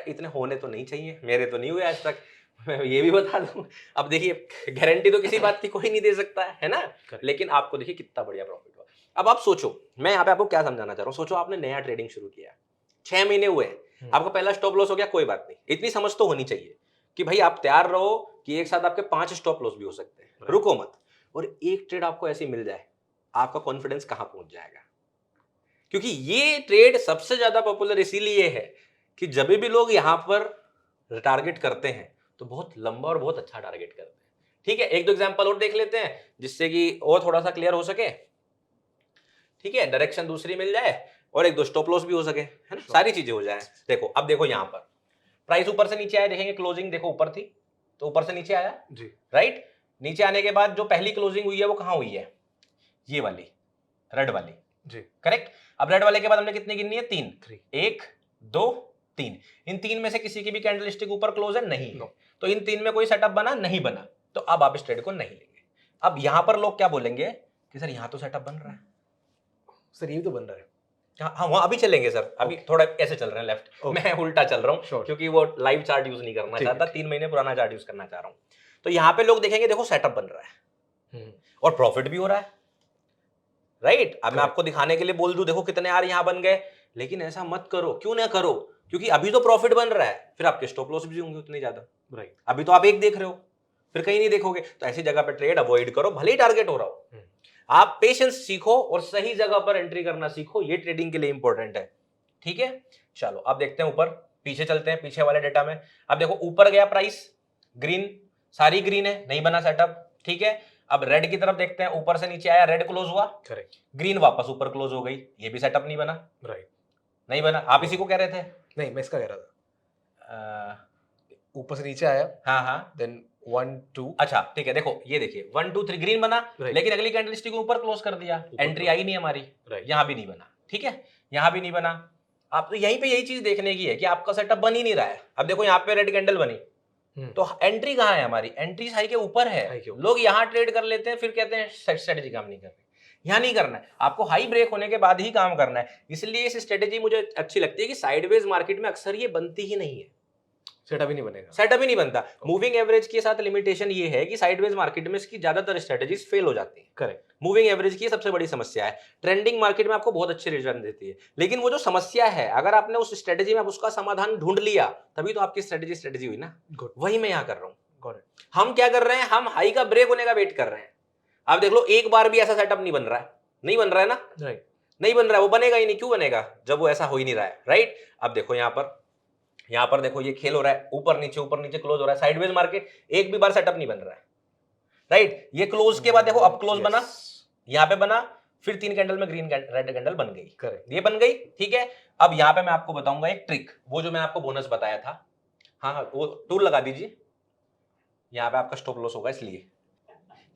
इतने होने तो नहीं चाहिए, मेरे तो नहीं हुए आज तक, मैं ये भी बता दूं। अब देखिए गारंटी तो किसी बात की कोई नहीं दे सकता है ना, लेकिन आपको देखिए कितना बढ़िया प्रॉफिट हुआ। अब आप सोचो, मैं यहाँ पे आपको क्या समझाना चाह रहा हूँ, सोचो आपने नया ट्रेडिंग शुरू किया, 6 महीने हुए, आपका पहला स्टॉप लॉस हो गया, कोई बात नहीं, इतनी समझ तो होनी चाहिए कि भाई आप तैयार रहो कि एक साथ आपके 5 स्टॉप लॉस भी हो सकते हैं, रुको मत। और एक ट्रेड आपको ऐसी मिल जाए, आपका कॉन्फिडेंस कहां पहुंच जाएगा। क्योंकि ये ट्रेड सबसे ज्यादा पॉपुलर इसीलिए है कि जब भी लोग यहां पर टारगेट करते हैं तो बहुत लंबा और बहुत अच्छा टारगेट करते हैं। ठीक है, एक दो एग्जांपल और देख लेते हैं जिससे कि और थोड़ा सा क्लियर हो सके। ठीक है, डायरेक्शन दूसरी मिल जाए और एक दो स्टॉप लॉस भी हो सके, है ना, सारी चीजें हो जाए। देखो अब देखो यहां पर प्राइस ऊपर से नीचे आया, देखेंगे क्लोजिंग देखो ऊपर थी तो ऊपर से नीचे आया जी, राइट। नीचे आने के बाद जो पहली क्लोजिंग हुई है वो कहां हुई है? ये वाली रेड वाली जी, करेक्ट। अब रेड वाले के बाद हमने कितनी गिननी है? 3, 1, 2, 3। इन 3 में से किसी की भी कैंडलस्टिक ऊपर क्लोज है? नहीं है। तो इन 3 में कोई सेटअप बना? नहीं बना, तो अब आप इस ट्रेड को नहीं लेंगे। अब यहां पर लोग क्या बोलेंगे कि सर यहां तो सेटअप बन रहा है, सर ये तो बन रहा है। हाँ वहां अभी चलेंगे सर, अभी थोड़ा ऐसे चल रहे हैं लेफ्ट, मैं उल्टा चल रहा हूँ क्योंकि वो लाइव चार्ट यूज नहीं करना चाहता, 3 महीने पुराना चार्ट यूज करना चाह रहा हूँ। तो यहाँ पे लोग देखेंगे देखो सेटअप बन रहा है और प्रॉफिट भी हो रहा है, राइट। अब मैं आपको दिखाने के लिए बोल दूं देखो कितने आर यहां बन गए, लेकिन ऐसा मत करो। क्यों ना करो? क्योंकि अभी तो प्रॉफिट बन रहा है, फिर आपके स्टॉप लॉस भी होंगे उतने ज्यादा, राइट। अभी तो आप एक देख रहे हो, फिर कहीं नहीं देखोगे, तो ऐसी जगह पे ट्रेड अवॉइड करो, भले ही टारगेट हो रहा हो। आप पेशेंस सीखो और सही जगह पर एंट्री करना सीखो, ये ट्रेडिंग के लिए इंपॉर्टेंट है। ठीक है, चलो अब देखते हैं ऊपर, पीछे चलते हैं पीछे वाले डेटा में। अब देखो ऊपर गया प्राइस, ग्रीन, सारी ग्रीन है, नहीं बना सेटअप, ठीक है। अब रेड की तरफ देखते हैं, ऊपर से नीचे आया, रेड क्लोज हुआ, करेक्ट, ग्रीन वापस ऊपर क्लोज हो गई, ये भी सेटअप नहीं बना, राइट, नहीं बना, आप इसी को कह रहे थे। नहीं, मैं इसका कह रहा था, ऊपर से नीचे आया, हाँ हाँ, देन 1 2। अच्छा ठीक है, देखो ये देखिए 1 2 3 ग्रीन बना, Right. लेकिन अगली कैंडलस्टिक को ऊपर क्लोज कर दिया, ऊपर एंट्री close। आई नहीं हमारी, Right. यहाँ भी नहीं बना, ठीक है, यहाँ भी नहीं बना। आप तो यहीं पे यही चीज देखने की है कि आपका सेटअप बन ही नहीं रहा है। अब देखो यहाँ पे रेड कैंडल बनी, तो एंट्री कहाँ है हमारी, एंट्री हाई के ऊपर है। High के ऊपर। लोग यहाँ ट्रेड कर लेते हैं, फिर कहते हैं स्ट्रेटेजी काम नहीं कर रही। यहाँ नहीं करना है, आपको हाई ब्रेक होने के बाद ही काम करना है। इसलिए इस स्ट्रेटेजी मुझे अच्छी लगती है कि साइडवेज मार्केट में अक्सर ये बनती ही नहीं है, सेटअप ही नहीं बनेगा। सेटअप ही नहीं बनता। मूविंग एवरेज के साथ लिमिटेशन ये है कि साइडवेज मार्केट में इसकी ज्यादातर स्ट्रेटेजीज फेल हो जाती है। करेक्ट। मूविंग एवरेज की सबसे बड़ी समस्या है। ट्रेंडिंग मार्केट में आपको बहुत अच्छे रिटर्न देती है, लेकिन वो जो समस्या है, अगर आपने उस स्ट्रेटेजी में उसका समाधान ढूंढ लिया, तभी तो आपकी स्ट्रेटेजी हुई ना। गुड। वही मैं यहाँ कर रहा हूँ। Got it. हम क्या कर रहे हैं, हम हाई का ब्रेक होने का वेट कर रहे हैं। आप देख लो, एक बार भी ऐसा सेटअप नहीं बन रहा है, नहीं बन रहा है ना, राइट। नहीं बन रहा है, वो बनेगा ही नहीं। क्यों बनेगा जब वो ऐसा हो ही नहीं रहा है, राइट। अब देखो यहाँ पर देखो ये खेल हो रहा है, ऊपर नीचे क्लोज हो रहा है। साइडवेज मार्केट एक भी बार सेटअप नहीं बन रहा है, राइट। ये क्लोज के बाद देखो अब क्लोज बना, यहाँ पे बना, फिर 3 कैंडल में ग्रीन रेड कैंडल बन गई, करेक्ट। ये बन गई, ठीक है। अब यहाँ पे मैं आपको बताऊंगा एक ट्रिक, वो जो मैं आपको बोनस बताया था। हाँ हाँ, वो टूल लगा दीजिए, यहाँ पे आपका स्टॉप लॉस होगा इसलिए,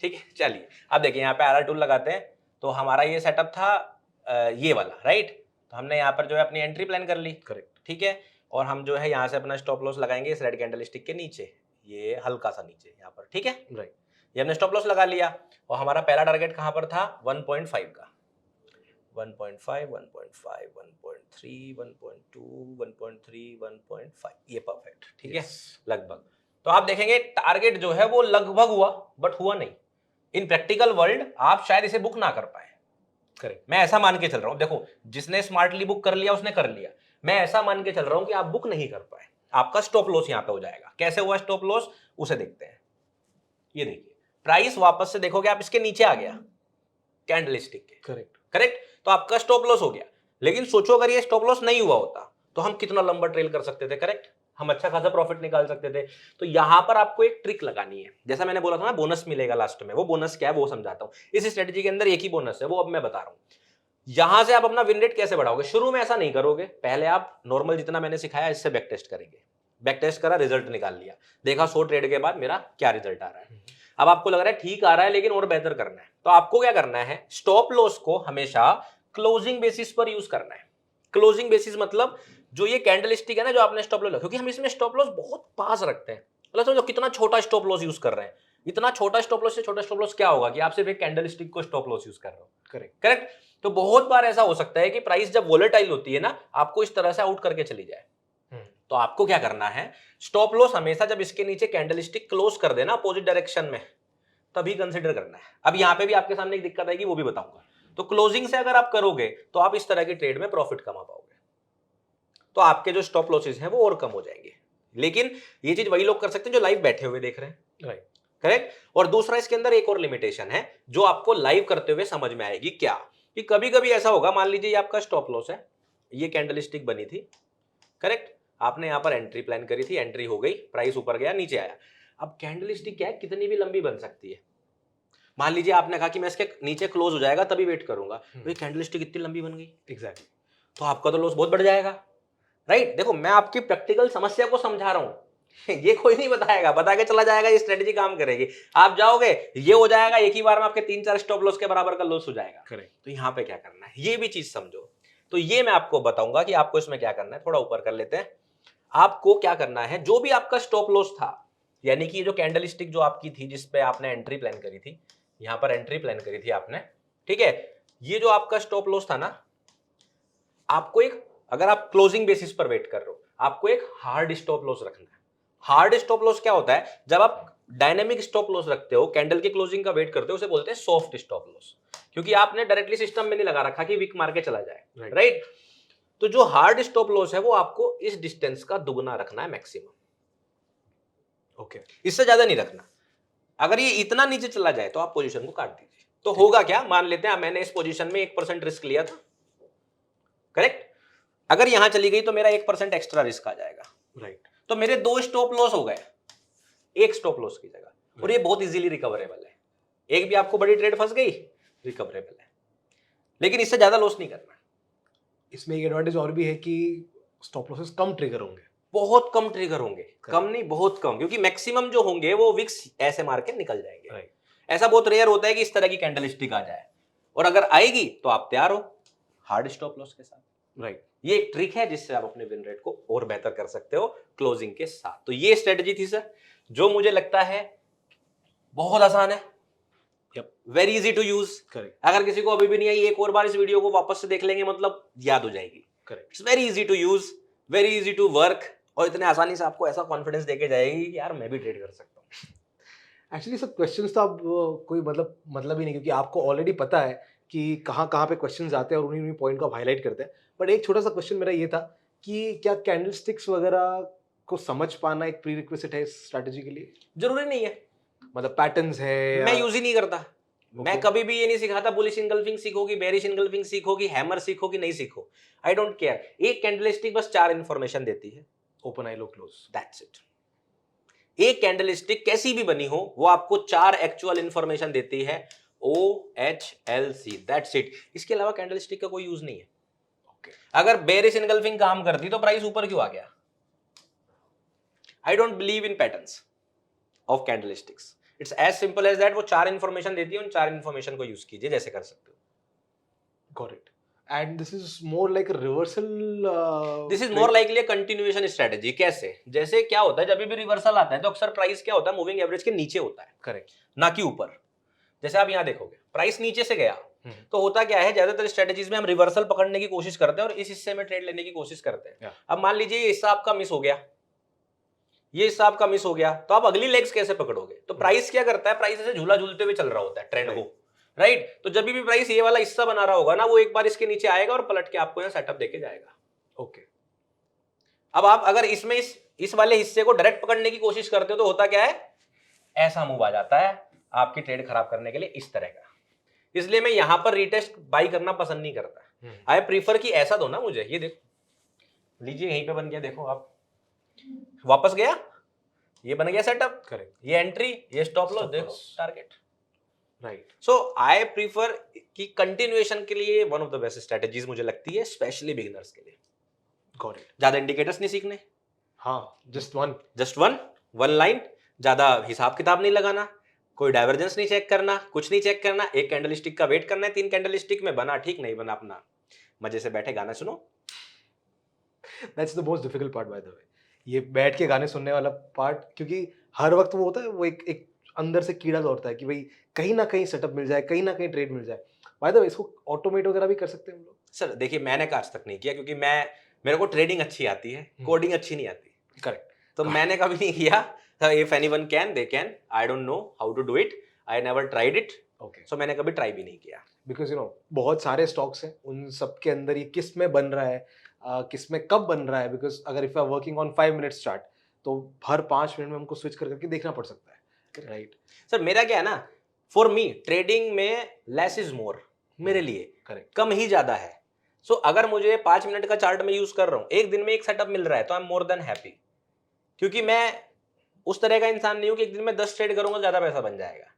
ठीक है। चलिए अब देखिए, यहाँ पे आरआर टूल लगाते हैं, तो हमारा ये सेटअप था ये वाला, राइट। तो हमने यहाँ पर जो है अपनी एंट्री प्लान कर ली, करेक्ट, ठीक है। और हम जो है यहाँ से अपना स्टॉप लॉस लगाएंगे इस रेड कैंडल स्टिक के नीचे, ये हल्का सा नीचे यहाँ पर, ठीक है, राइट। ये हमने स्टॉप लॉस लगा लिया। और हमारा पहला टारगेट कहाँ पर था, 1.5 का, 1.5 1.5 1.3 1.2 1.3 1.5, ये परफेक्ट, ठीक है, लगभग। तो आप देखेंगे टारगेट जो है वो लगभग हुआ, बट हुआ नहीं। इन प्रैक्टिकल वर्ल्ड आप शायद इसे बुक ना कर पाए, करेक्ट। मैं ऐसा मान के चल रहा हूं। देखो, जिसने स्मार्टली बुक कर लिया उसने कर लिया, मैं ऐसा मान के चल रहा हूं कि आप बुक नहीं कर पाए। आपका स्टॉप लॉस यहाँ पे हो जाएगा। कैसे हुआ स्टॉप लॉस, उसे देखते हैं। ये देखिए, प्राइस वापस से देखोगे आप इसके नीचे आ गया कैंडल स्टिक के, करेक्ट। करेक्ट। तो आपका स्टॉप लॉस हो गया, लेकिन सोचो अगर ये स्टॉप लॉस नहीं हुआ होता तो हम कितना लंबा ट्रेल कर सकते थे, करेक्ट। हम अच्छा खासा प्रॉफिट निकाल सकते थे। तो यहां पर आपको एक ट्रिक लगानी है, जैसा मैंने बोला था ना बोनस मिलेगा लास्ट में। वो बोनस क्या है वो समझाता हूं। इस स्ट्रेटेजी के अंदर एक ही बोनस है, वो अब मैं बता रहा हूं। यहां से आप अपना विन रेट कैसे बढ़ाओगे, शुरू में ऐसा नहीं करोगे। पहले आप नॉर्मल जितना मैंने सिखाया इससे बैक टेस्ट करेंगे। बैक टेस्ट करा, रिजल्ट निकाल लिया, देखा 100 ट्रेड के बाद मेरा क्या रिजल्ट आ रहा है। अब आपको लग रहा है ठीक आ रहा है, लेकिन और बेहतर करना है। तो आपको क्या करना है, स्टॉप लॉस को हमेशा क्लोजिंग बेसिस पर यूज करना है। क्लोजिंग बेसिस मतलब जो ये कैंडल स्टिक है ना, जो आपने स्टॉप लॉस, क्योंकि हम इसमें स्टॉप लॉस बहुत पास रखते हैं। मतलब समझो कितना छोटा स्टॉप लॉस यूज कर रहे हैं। इतना छोटा स्टॉप लॉस से छोटा स्टॉप लॉस क्या होगा कि आप सिर्फ एक कैंडल स्टिक को स्टॉप लॉस यूज कर रहे हो, करेक्ट। करेक्ट। तो बहुत बार ऐसा हो सकता है कि प्राइस जब वोलेटाइल होती है ना, आपको इस तरह से आउट करके चली जाए। तो आपको क्या करना है, स्टॉप लॉस हमेशा जब इसके नीचे कैंडल स्टिक क्लोज कर देना अपोजिट डायरेक्शन में, तभी कंसीडर करना है। अब यहां पे भी आपके सामने एक दिक्कत आएगी, वो भी बताऊंगा। तो क्लोजिंग से अगर आप करोगे तो आप इस तरह की ट्रेड में प्रॉफिट कमा पाओगे, तो आपके जो स्टॉप लॉसेस हैं वो और कम हो जाएंगे। लेकिन ये चीज वही लोग कर सकते हैं जो लाइव बैठे हुए देख रहे हैं, राइट। करेक्ट। और दूसरा, इसके अंदर एक और लिमिटेशन है जो आपको लाइव करते हुए समझ में आएगी। क्या कि कभी कभी ऐसा होगा, मान लीजिए ये आपका स्टॉप लॉस है, ये कैंडल स्टिक बनी थी, करेक्ट। आपने यहां पर एंट्री प्लान करी थी, एंट्री हो गई, प्राइस ऊपर गया नीचे आया। अब कैंडल स्टिक क्या है, कितनी भी लंबी बन सकती है। मान लीजिए आपने कहा कि मैं इसके नीचे क्लोज हो जाएगा तभी वेट करूंगा, तो ये कैंडल स्टिक इतनी लंबी बन गई, एग्जैक्टली। तो आपका तो लॉस बहुत बढ़ जाएगा, राइट। देखो, मैं आपकी प्रैक्टिकल समस्या को समझा रहा हूं ये कोई नहीं बताएगा, बता के चला जाएगा ये स्ट्रेटेजी काम करेगी। आप जाओगे, ये हो जाएगा, एक ही बार में आपके 3-4 स्टॉप लॉस के बराबर का लॉस हो जाएगा, करेक्ट। तो यहां पे क्या करना है ये भी चीज समझो। तो ये मैं आपको बताऊंगा कि आपको इसमें क्या करना है। थोड़ा ऊपर कर लेते हैं। आपको क्या करना है, जो भी आपका स्टॉप लॉस था, यानी कि ये जो कैंडल स्टिक जो आपकी थी जिसपे आपने एंट्री प्लान करी थी, यहां पर एंट्री प्लान करी थी आपने, ठीक है, ये जो आपका स्टॉप लॉस था ना, आपको एक, अगर आप क्लोजिंग बेसिस पर वेट कर रहे हो, आपको एक हार्ड स्टॉप लॉस रखना है। हार्ड स्टॉप लॉस क्या होता है, जब आप डायनेमिक स्टॉप लॉस रखते हो, कैंडल के क्लोजिंग का वेट करते हो, उसे बोलते हैं सॉफ्ट स्टॉप लॉस, क्योंकि आपने डायरेक्टली सिस्टम में नहीं लगा रखा कि वीक मार के चला जाए, राइट। तो जो हार्ड स्टॉप लॉस है वो आपको इस डिस्टेंस का दुगना रखना है मैक्सिमम, ओके। इससे ज्यादा नहीं रखना। अगर ये इतना नीचे चला जाए तो आप पोजीशन को काट दीजिए। तो होगा क्या, मान लेते हैं मैंने इस पोजीशन में 1% रिस्क लिया था, करेक्ट। अगर यहां चली गई तो मेरा 1% एक्स्ट्रा रिस्क आ जाएगा, राइट। तो मेरे 2 स्टॉप लॉस हो गए, एक स्टॉप लॉस की जगह, और ये बहुत इजीली रिकवरेबल है। एक भी आपको बड़ी ट्रेड फंस गई, रिकवरेबल है, लेकिन इससे ज्यादा लॉस नहीं करना। इसमें एक एडवांटेज और भी है कि स्टॉप लॉसेस कम ट्रिगर होंगे। बहुत कम ट्रिगर होंगे, कम नहीं बहुत कम, क्योंकि मैक्सिमम जो होंगे वो विक्स ऐसे मार के निकल जाएंगे। राइट। ऐसा बहुत रेयर होता है कि इस तरह की कैंडल स्टिक आ जाए, और अगर आएगी तो आप तैयार हो हार्ड स्टॉप लॉस के साथ। राइट। ये एक ट्रिक है जिससे आप अपने विन रेट को और बेहतर कर सकते हो क्लोजिंग के साथ। तो ये स्ट्रेटजी थी सर, जो मुझे लगता है बहुत आसान है, very easy to use. Correct. अगर किसी को अभी भी नहीं आई, एक और बार इस वीडियो को वापस से देख लेंगे, मतलब याद हो जाएगी। Correct. It's very easy to use, very easy to work, और इतने आसानी से आपको ऐसा कॉन्फिडेंस देके जाएगी कि यार मैं भी ट्रेड कर सकता हूँ। एक्चुअली सब क्वेश्चंस तो अब कोई मतलब ही नहीं, क्योंकि आपको ऑलरेडी पता है कि कहाँ कहाँ पे क्वेश्चंस आते हैं और उन्हीं पॉइंट को आप हाईलाइट करते हैं। बट एक छोटा सा क्वेश्चन मेरा ये था कि क्या कैंडल स्टिक्स वगैरह को समझ पाना एक प्री रिक्विजिट है इस स्ट्रैटेजी के लिए? जरूरी नहीं है, मतलब पैटर्न्स है मैं यूज ही नहीं करता। मैं Okay. कभी भी ये नहीं सिखाता बुलिश इंगल्फिंग सीखोगी, बेरिश इंगल्फिंग सीखोगी, हैमर सीखोगी, नहीं सीखो, आई डोंट केयर। एक कैंडलस्टिक बस 4 इंफॉर्मेशन देती है, open high low close, that's it. एक कैंडलस्टिक कैसी भी बनी हो वो आपको 4 एक्चुअल इंफॉर्मेशन देती है, OHLC, दैट्स इट। इसके अलावा कैंडलस्टिक का कोई यूज नहीं है। अगर बेरिश इंगल्फिंग काम करती तो प्राइस ऊपर क्यों आ गया? I don't believe in patterns of candlesticks. It's as simple as that. वो 4 इंफॉर्मेशन देती है, उन 4 इंफॉर्मेशन को यूज कीजिए जैसे कर सकते हो। Got it. And this is more like a reversal, this is more likely a continuation strategy. कैसे? जैसे क्या होता है, जब भी रिवर्सल आता है तो अक्सर प्राइस क्या होता है, मूविंग एवरेज के नीचे होता है, करेक्ट, ना कि ऊपर। जैसे आप यहाँ देखोगे प्राइस नीचे से गया तो होता क्या है, ज्यादातर स्ट्रेटजीज में हम रिवर्सल पकड़ने की कोशिश करते हैं और इस हिस्से में ट्रेड लेने की कोशिश करते हैं। अब मान लीजिए ये हिस्सा आपका मिस हो गया, ये हिस्सा आपका मिस हो गया, तो आप अगली लेग्स कैसे पकड़ोगे? तो प्राइस क्या करता है, प्राइस ऐसे झूला झूलते हुए चल रहा होता है ट्रेंड को, राइट। तो जब भी प्राइस ये वाला हिस्सा बना रहा होगा ना, वो एक बार इसके नीचे आएगा और पलट के आपको यहाँ सेटअप देके जाएगा। ओके। अब आप अगर इसमें इस वाले हिस्से को डायरेक्ट पकड़ने की कोशिश करते हो तो होता क्या है, ऐसा मूव आ जाता है आपकी ट्रेड खराब करने के लिए, इस तरह का। इसलिए मैं यहां पर रीटेस्ट बाई करना पसंद नहीं करता। आई प्रीफर कि ऐसा दो ना मुझे, ये देखो, लीजिए यहीं पे बन गया, देखो आप, वापस गया, ये बन गया सेटअप, करेक्ट, ये एंट्री, ये स्टॉप लॉस, देखो target, right. So I prefer कि कंटिन्यूएशन के लिए one of the best strategies मुझे लगती है, स्पेशली बिगिनर्स के लिए। Got it. ज्यादा इंडिकेटर्स नहीं सीखने, हाँ, जस्ट वन लाइन, ज्यादा हिसाब किताब नहीं लगाना, कोई डाइवर्जेंस नहीं चेक करना, कुछ नहीं चेक करना, एक कैंडलस्टिक का वेट करना है, 3 कैंडलस्टिक में बना ठीक, नहीं बना अपना मजे से बैठे गाना सुनो। That's the most difficult part by the way, ये बैठ के गाने सुनने वाला पार्ट, क्योंकि हर वक्त वो होता है, वो एक अंदर से कीड़ा दौड़ता है कि भाई कहीं ना कहीं सेटअप मिल जाए, कहीं ना कहीं ट्रेड मिल जाए। बाय द वे इसको ऑटोमेट वगैरह भी कर सकते हैं हम लोग? सर देखिए, मैंने आज तक नहीं किया, क्योंकि मेरे को ट्रेडिंग अच्छी आती है, कोडिंग अच्छी नहीं आती। करेक्ट। तो मैंने कभी नहीं किया। If anyone can, they can, I don't know how to do it, I never tried it, okay. So मैंने कभी ट्राई भी नहीं किया। बिकॉज बहुत सारे स्टॉक्स हैं, उन सब के अंदर ये किस में बन रहा है, किस में कब बन रहा है। बिकॉज अगर if I working on 5 minute chart, तो हर 5 मिनट में हमको स्विच करके देखना पड़ सकता है, राइट। सर मेरा क्या है ना, फॉर मी ट्रेडिंग में लेस इज मोर, मेरे लिए करेक्ट, कम ही ज्यादा है। सो अगर मुझे 5 मिनट का चार्ट में यूज कर रहा हूँ, एक दिन में एक सेटअप मिल रहा है, तो I am more than happy. क्योंकि मैं उस तरह का इंसान नहीं हूं कि एक दिन में 10 ट्रेड करूंगा ज्यादा पैसा बन जाएगा।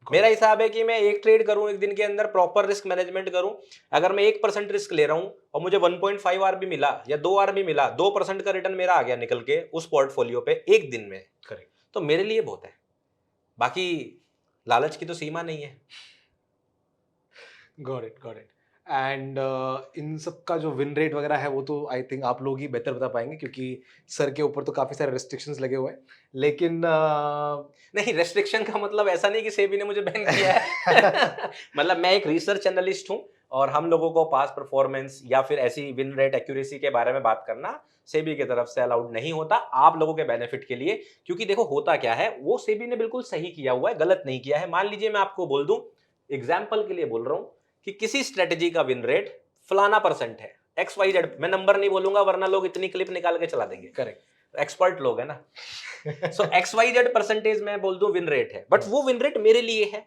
मेरा हिसाब है कि मैं एक ट्रेड करूं एक दिन के अंदर, प्रॉपर रिस्क मैनेजमेंट करूं। अगर मैं 1% रिस्क ले रहा हूं और मुझे 1.5 आर भी मिला या 2 आर भी मिला, 2% का रिटर्न मेरा आ गया निकल के उस पोर्टफोलियो पे एक दिन में, करेक्ट, तो मेरे लिए बहुत है। बाकी लालच की तो सीमा नहीं है। Got it. एंड इन सब का जो विन रेट वगैरह है वो तो आई थिंक आप लोग ही बेहतर बता पाएंगे, क्योंकि सर के ऊपर तो काफी सारे रेस्ट्रिक्शंस लगे हुए हैं। लेकिन नहीं, रेस्ट्रिक्शन का मतलब ऐसा नहीं कि सेबी ने मुझे बैन किया है। मतलब मैं एक रिसर्च एनालिस्ट हूं और हम लोगों को पास परफॉर्मेंस या फिर ऐसी विन रेट एक्यूरेसी के बारे में बात करना सेबी की तरफ से अलाउड नहीं होता, आप लोगों के बेनिफिट के लिए। क्योंकि देखो होता क्या है, वो सेबी ने बिल्कुल सही किया हुआ है, गलत नहीं किया है। मान लीजिए मैं आपको बोल दूं, एग्जाम्पल के लिए बोल रहा हूं कि किसी स्ट्रेटेजी का विन रेट फलाना % है, XYZ, मैं नंबर नहीं बोलूंगा वरना लोग इतनी क्लिप निकाल के चला देंगे, करेक्ट, एक्सपर्ट लोग है ना। सो XYZ % मैं बोल दूं विन रेट है, बट वो विन रेट मेरे लिए है,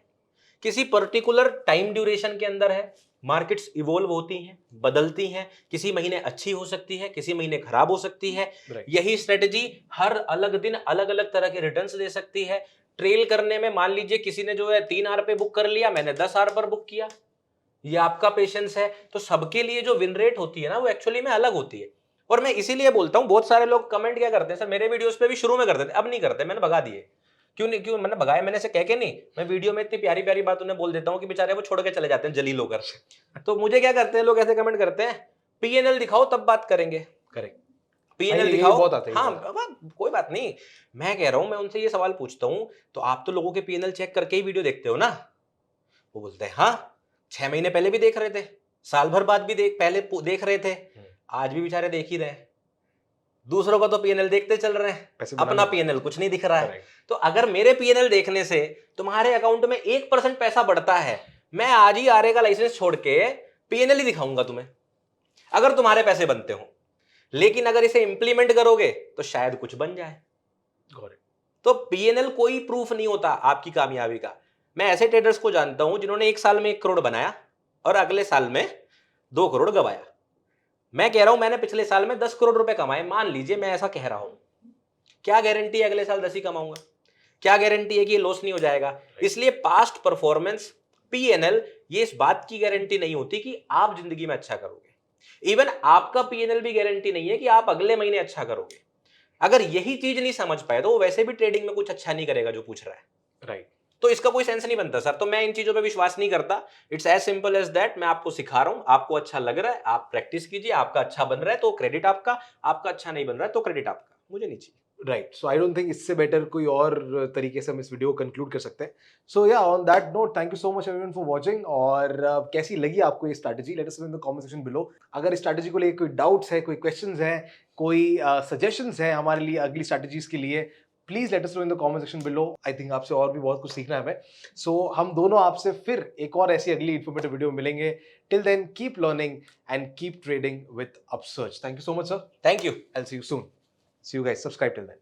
किसी पर्टिकुलर टाइम ड्यूरेशन के अंदर है। मार्केट्स इवोल्व होती हैं, बदलती हैं, किसी महीने अच्छी हो सकती है, किसी महीने खराब हो सकती है। यही स्ट्रेटेजी हर अलग दिन अलग अलग तरह के रिटर्न्स दे सकती है। ट्रेल करने में मान लीजिए किसी ने जो है 3 आर पे बुक कर लिया, मैंने 10 आर पर बुक किया, ये आपका पेशेंस है। तो सबके लिए जो विन रेट होती है ना, वो एक्चुअली में अलग होती है। और मैं इसीलिए बोलता हूं, बहुत सारे लोग कमेंट क्या करते हैं, सर मेरे वीडियोस पे भी शुरू में करते थे, अब नहीं करते, मैंने भगा दिए। क्यों नहीं, क्यों मैंने भगाया, मैंने ऐसे कह के नहीं, मैं वीडियो में इतनी प्यारी प्यारी बात उन्हें बोल देता हूँ कि बेचारे वो छोड़ के चले जाते हैं जलील होकर। तो मुझे क्या करते हैं लोग, ऐसे कमेंट करते हैं, पीएनएल दिखाओ तब बात करेंगे। करेक्ट। पीएनएल ये दिखाओ, बहुत आता है, ये हाँ बहुत आता अब कोई बात नहीं। मैं कह रहा हूं, मैं उनसे ये सवाल पूछता हूं, तो आप तो लोगों के पीएनएल चेक करके ही वीडियो देखते हो ना? वो बोलते हैं हाँ, 6 महीने पहले भी देख रहे थे, साल भर बाद भी देख रहे थे, आज भी बेचारे देख ही रहे हैं। दूसरों का तो पीएनएल देखते चल रहे हैं, पैसे अपना बनाने पीएनएल कुछ नहीं दिख रहा है। Correct. तो अगर मेरे पीएनएल देखने से तुम्हारे अकाउंट में 1% पैसा बढ़ता है, मैं आज ही आरए का लाइसेंस छोड़ के पीएनएल ही दिखाऊंगा तुम्हें, अगर तुम्हारे पैसे बनते हो। लेकिन अगर इसे इंप्लीमेंट करोगे तो शायद कुछ बन जाए। तो पीएनएल कोई प्रूफ नहीं होता आपकी कामयाबी का। मैं ऐसे ट्रेडर्स को जानता हूं जिन्होंने एक साल में 1 करोड़ बनाया और अगले साल में 2 करोड़ गवाया। मैं कह रहा हूं मैंने पिछले साल में 10 करोड़ रुपए कमाए, मान लीजिए मैं ऐसा कह रहा हूं, क्या गारंटी है अगले साल 10 ही कमाऊंगा? क्या गारंटी है कि ये लॉस नहीं हो जाएगा? इसलिए पास्ट परफॉर्मेंस, पीएनएल, ये इस बात की गारंटी नहीं होती कि आप जिंदगी में अच्छा करोगे। इवन आपका पीएनएल भी गारंटी नहीं है कि आप अगले महीने अच्छा करोगे। अगर यही चीज नहीं समझ पाए तो वो वैसे भी ट्रेडिंग में कुछ अच्छा नहीं करेगा जो पूछ रहा है। राइट। तो इसका कोई सेंस नहीं बनता सर। तो मैं इन चीजों पे विश्वास नहीं करता। It's as simple as that. मैं आपको सिखा रहा हूं, आपको अच्छा लग रहा है, आप प्रैक्टिस कीजिए, आपका अच्छा बन रहा है तो क्रेडिट आपका, आपका अच्छा नहीं बन रहा है तो क्रेडिट आपका, मुझे नहीं चाहिए। Right, so I don't think इससे बेटर कोई और तरीके से हम इस वीडियो को कंक्लूड कर सकते हैं। सो या, on that note, thank you so much everyone for watching. और कैसी लगी आपको ये strategy? Let us know in the comment section below. अगर इस स्ट्रैटेजी को लेकर कोई डाउट्स है, कोई क्वेश्चंस हैं, कोई सजेशंस हैं हमारे लिए अगली स्ट्रैटेजीज के लिए, please let us know in the comment section below. I think आपसे और भी बहुत कुछ सीखना है हमें। सो हम दोनों आपसे फिर एक और ऐसी अगली इन्फॉर्मेटिव वीडियो में मिलेंगे। Till then, keep learning and keep trading with Upsurge. Thank you so much sir. Thank you. I'll see you soon. See you guys. Subscribe till then.